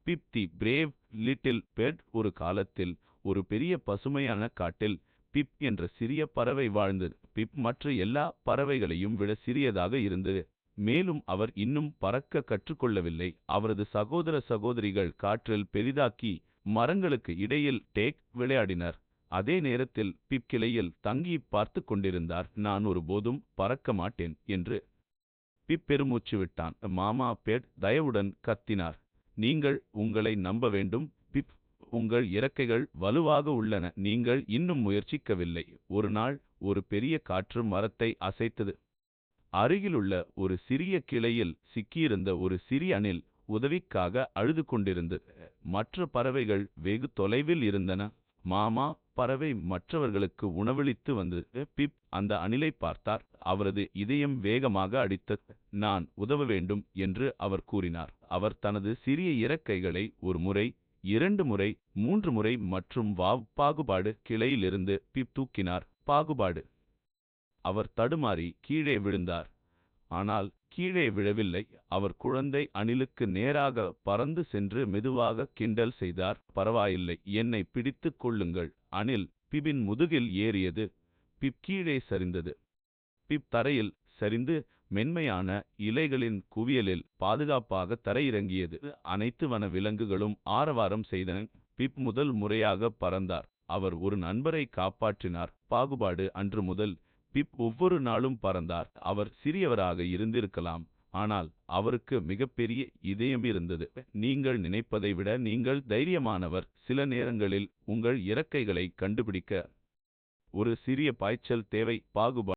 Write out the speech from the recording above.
பிப் தி brave little bed. ஒரு காலத்தில் ஒரு பெரிய பசுமையான காட்டில் பிப் என்ற சிறிய பறவை வாழ்ந்தது. பிப் மற்ற எல்லா பறவைகளையும் விட சிறியதாக இருந்தது, மேலும் அவர் இன்னும் பறக்க கற்றுக்கொள்ளவில்லை. அவரது சகோதர சகோதரிகள் காற்றில் பெரிதாக்கி மரங்களுக்கு இடையில் டேக் விளையாடினர். அதே நேரத்தில் பிப் கிளையில் தங்கி பார்த்துக் கொண்டிருந்தார். நான் ஒருபோதும் பறக்க மாட்டேன் என்று பிப் பெருமூச்சு விட்டான். மாமா பெட் தயவுடன் கத்தினார். நீங்கள் உங்களை நம்ப வேண்டும் பிப். உங்கள் இறக்கைகள் வலுவாக உள்ளன, நீங்கள் இன்னும் முயற்சிக்கவில்லை. ஒரு நாள் ஒரு பெரிய காற்று மரத்தை அசைத்தது. அருகிலுள்ள ஒரு சிறிய கிளையில் சிக்கியிருந்த ஒரு சிறிய அணில் உதவிக்காக அழுது கொண்டிருந்தது. மற்ற பறவைகள் வெகு தொலைவில் இருந்தன. மாமா பறவை மற்றவர்களுக்கு உணவளித்து வந்தது. பிப் அந்த அணிலை பார்த்தார். அவரது இதயம் வேகமாக அடித்தது. நான் உதவ வேண்டும் என்று அவர் கூறினார். அவர் தனது சிறிய இறக்கைகளை ஒரு முறை, 2 முறை, 3 முறை மற்றும் வாவ் பாகுபாடு கிளையிலிருந்து பிப் தூக்கினார். பாகுபாடு. அவர் தடுமாறி கீழே விழுந்தார். ஆனால் கீழே விழவில்லை. அவர் குழந்தை அணிலுக்கு நேராக பறந்து சென்று மெதுவாக கிண்டல் செய்தார். பரவாயில்லை, என்னை பிடித்துக் கொள்ளுங்கள். அணில் பிபின் முதுகில் ஏறியது. பிப் கீழே சரிந்தது. பிப் தரையில் சரிந்து மென்மையான இலைகளின் குவியலில் பாதுகாப்பாக தரையிறங்கியது. அனைத்து வன விலங்குகளும் ஆரவாரம் செய்தன. பிப் முதல் முறையாக பறந்தார். அவர் ஒரு நண்பரை காப்பாற்றினார். பாகுபாடு. அன்று முதல் பிப் ஒவ்வொரு நாளும் பறந்தார். அவர் சிறியவராக இருந்திருக்கலாம், ஆனால் அவருக்கு மிகப்பெரிய இதயம் இருந்தது. நீங்கள் நினைப்பதை விட நீங்கள் தைரியமானவர். சில நேரங்களில் உங்கள் இறக்கைகளை கண்டுபிடிக்க ஒரு சிறிய பாய்ச்சல் தேவை. பாகுபாடு.